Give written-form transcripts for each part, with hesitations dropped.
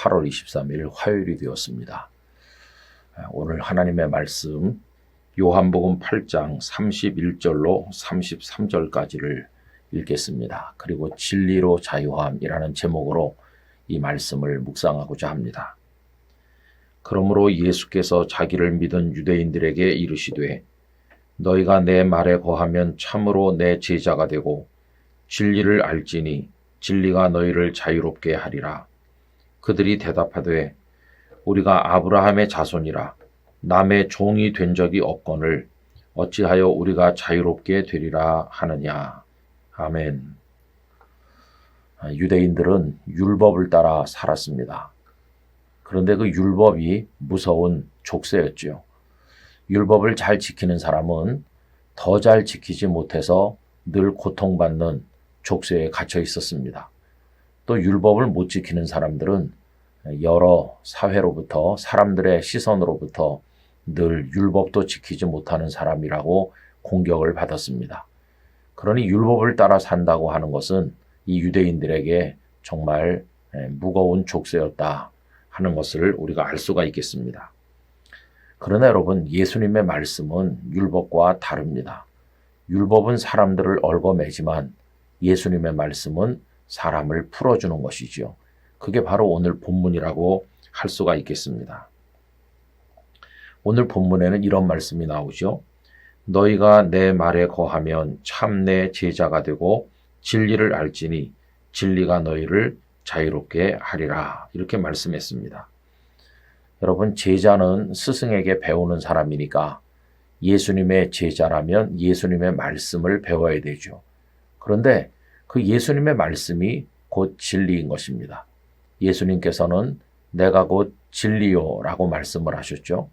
8월 23일 화요일이 되었습니다. 오늘 하나님의 말씀 요한복음 8장 31절로 33절까지를 읽겠습니다. 그리고 진리로 자유함이라는 제목으로 이 말씀을 묵상하고자 합니다. 그러므로 예수께서 자기를 믿은 유대인들에게 이르시되 너희가 내 말에 거하면 참으로 내 제자가 되고 진리를 알지니 진리가 너희를 자유롭게 하리라. 그들이 대답하되 우리가 아브라함의 자손이라 남의 종이 된 적이 없거늘 어찌하여 우리가 자유롭게 되리라 하느냐. 아멘. 유대인들은 율법을 따라 살았습니다. 그런데 그 율법이 무서운 족쇄였죠. 율법을 잘 지키는 사람은 더 잘 지키지 못해서 늘 고통받는 족쇄에 갇혀 있었습니다. 또 율법을 못 지키는 사람들은 여러 사회로부터 사람들의 시선으로부터 늘 율법도 지키지 못하는 사람이라고 공격을 받았습니다. 그러니 율법을 따라 산다고 하는 것은 이 유대인들에게 정말 무거운 족쇄였다 하는 것을 우리가 알 수가 있겠습니다. 그러나 여러분, 예수님의 말씀은 율법과 다릅니다. 율법은 사람들을 얽어매지만 예수님의 말씀은 사람을 풀어주는 것이지요. 그게 바로 오늘 본문이라고 할 수가 있겠습니다. 오늘 본문에는 이런 말씀이 나오죠. 너희가 내 말에 거하면 참 내 제자가 되고 진리를 알지니 진리가 너희를 자유롭게 하리라. 이렇게 말씀했습니다. 여러분, 제자는 스승에게 배우는 사람이니까 예수님의 제자라면 예수님의 말씀을 배워야 되죠. 그런데 그 예수님의 말씀이 곧 진리인 것입니다. 예수님께서는 내가 곧 진리요라고 말씀을 하셨죠.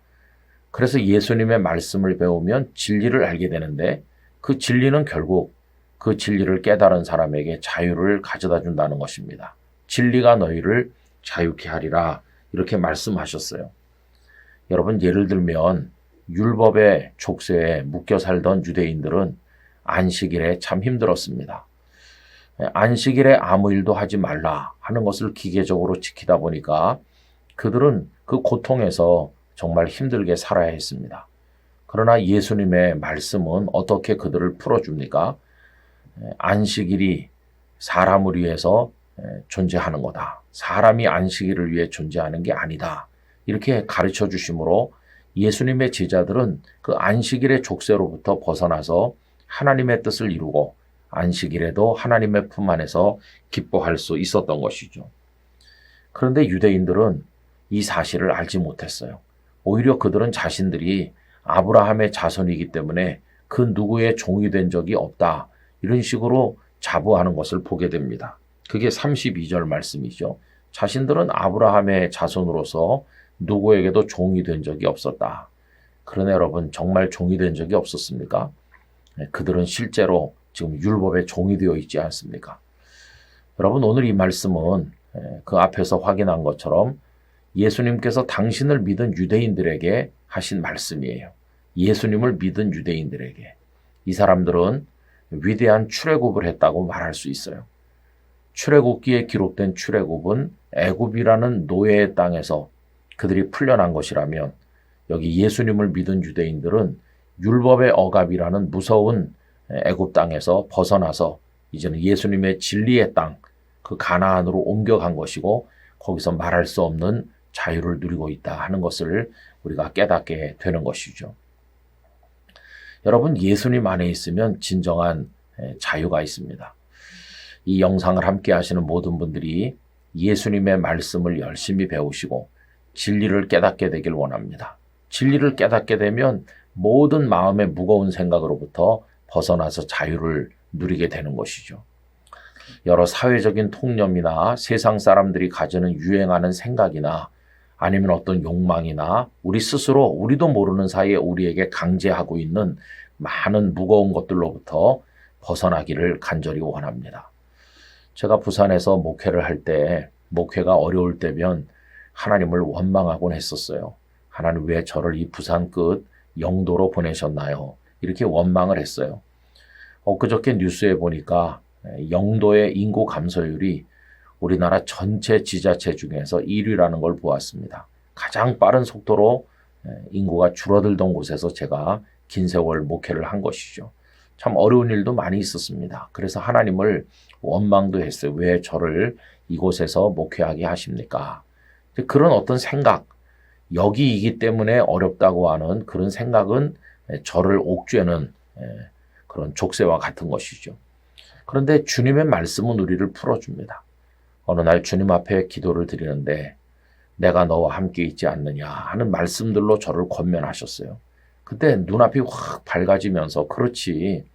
그래서 예수님의 말씀을 배우면 진리를 알게 되는데 그 진리는 결국 그 진리를 깨달은 사람에게 자유를 가져다 준다는 것입니다. 진리가 너희를 자유케 하리라 이렇게 말씀하셨어요. 여러분, 예를 들면 율법의 족쇄에 묶여 살던 유대인들은 안식일에 참 힘들었습니다. 안식일에 아무 일도 하지 말라 하는 것을 기계적으로 지키다 보니까 그들은 그 고통에서 정말 힘들게 살아야 했습니다. 그러나 예수님의 말씀은 어떻게 그들을 풀어줍니까? 안식일이 사람을 위해서 존재하는 거다. 사람이 안식일을 위해 존재하는 게 아니다. 이렇게 가르쳐 주심으로 예수님의 제자들은 그 안식일의 족쇄로부터 벗어나서 하나님의 뜻을 이루고 안식일에도 하나님의 품 안에서 기뻐할 수 있었던 것이죠. 그런데 유대인들은 이 사실을 알지 못했어요. 오히려 그들은 자신들이 아브라함의 자손이기 때문에 그 누구의 종이 된 적이 없다. 이런 식으로 자부하는 것을 보게 됩니다. 그게 32절 말씀이죠. 자신들은 아브라함의 자손으로서 누구에게도 종이 된 적이 없었다. 그러나 여러분, 정말 종이 된 적이 없었습니까? 그들은 실제로 지금 율법의 종이 되어 있지 않습니까? 여러분, 오늘 이 말씀은 그 앞에서 확인한 것처럼 예수님께서 당신을 믿은 유대인들에게 하신 말씀이에요. 예수님을 믿은 유대인들에게. 이 사람들은 위대한 출애굽을 했다고 말할 수 있어요. 출애굽기에 기록된 출애굽은 애굽이라는 노예의 땅에서 그들이 풀려난 것이라면 여기 예수님을 믿은 유대인들은 율법의 억압이라는 무서운 애굽 땅에서 벗어나서 이제는 예수님의 진리의 땅, 그 가나안으로 옮겨간 것이고 거기서 말할 수 없는 자유를 누리고 있다 하는 것을 우리가 깨닫게 되는 것이죠. 여러분, 예수님 안에 있으면 진정한 자유가 있습니다. 이 영상을 함께 하시는 모든 분들이 예수님의 말씀을 열심히 배우시고 진리를 깨닫게 되길 원합니다. 진리를 깨닫게 되면 모든 마음의 무거운 생각으로부터 벗어나서 자유를 누리게 되는 것이죠. 여러 사회적인 통념이나 세상 사람들이 가지는 유행하는 생각이나 아니면 어떤 욕망이나 우리 스스로 우리도 모르는 사이에 우리에게 강제하고 있는 많은 무거운 것들로부터 벗어나기를 간절히 원합니다. 제가 부산에서 목회를 할 때 목회가 어려울 때면 하나님을 원망하곤 했었어요. 하나님, 왜 저를 이 부산 끝 영도로 보내셨나요? 이렇게 원망을 했어요. 엊그저께 뉴스에 보니까 영도의 인구 감소율이 우리나라 전체 지자체 중에서 1위라는 걸 보았습니다. 가장 빠른 속도로 인구가 줄어들던 곳에서 제가 긴 세월 목회를 한 것이죠. 참 어려운 일도 많이 있었습니다. 그래서 하나님을 원망도 했어요. 왜 저를 이곳에서 목회하게 하십니까? 그런 어떤 생각, 여기이기 때문에 어렵다고 하는 그런 생각은 저를 옥죄는 그런 족쇄와 같은 것이죠. 그런데 주님의 말씀은 우리를 풀어줍니다. 어느 날 주님 앞에 기도를 드리는데 내가 너와 함께 있지 않느냐 하는 말씀들로 저를 권면하셨어요. 그때 눈앞이 확 밝아지면서 그렇지,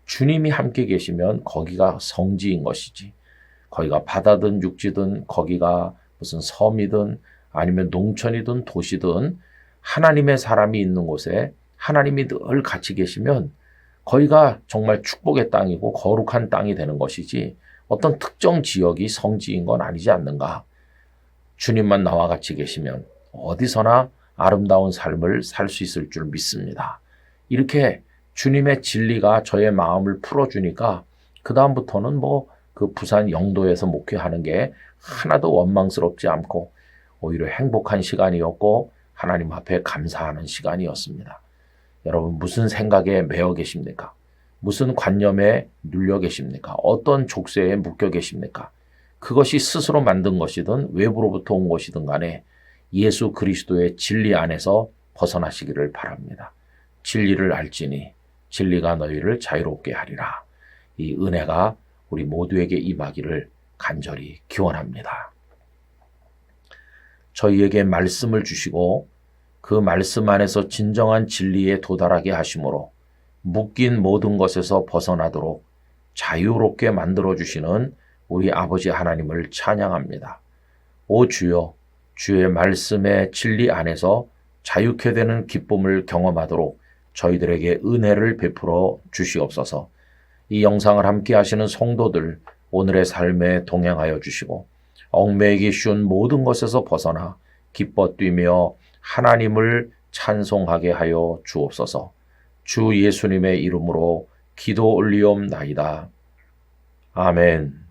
주님이 함께 계시면 거기가 성지인 것이지, 거기가 바다든 육지든 거기가 무슨 섬이든 아니면 농촌이든 도시든 하나님의 사람이 있는 곳에 하나님이 늘 같이 계시면 거기가 정말 축복의 땅이고 거룩한 땅이 되는 것이지 어떤 특정 지역이 성지인 건 아니지 않는가. 주님만 나와 같이 계시면 어디서나 아름다운 삶을 살 수 있을 줄 믿습니다. 이렇게 주님의 진리가 저의 마음을 풀어주니까 그 다음부터는 그 부산 영도에서 목회하는 게 하나도 원망스럽지 않고 오히려 행복한 시간이었고 하나님 앞에 감사하는 시간이었습니다. 여러분, 무슨 생각에 매여 계십니까? 무슨 관념에 눌려 계십니까? 어떤 족쇄에 묶여 계십니까? 그것이 스스로 만든 것이든 외부로부터 온 것이든 간에 예수 그리스도의 진리 안에서 벗어나시기를 바랍니다. 진리를 알지니 진리가 너희를 자유롭게 하리라. 이 은혜가 우리 모두에게 임하기를 간절히 기원합니다. 저희에게 말씀을 주시고 그 말씀 안에서 진정한 진리에 도달하게 하심으로 묶인 모든 것에서 벗어나도록 자유롭게 만들어주시는 우리 아버지 하나님을 찬양합니다. 오 주여, 주의 말씀의 진리 안에서 자유케 되는 기쁨을 경험하도록 저희들에게 은혜를 베풀어 주시옵소서. 이 영상을 함께 하시는 성도들 오늘의 삶에 동행하여 주시고 얽매이기 쉬운 모든 것에서 벗어나 기뻐 뛰며 하나님을 찬송하게 하여 주옵소서. 주 예수님의 이름으로 기도 올리옵나이다. 아멘.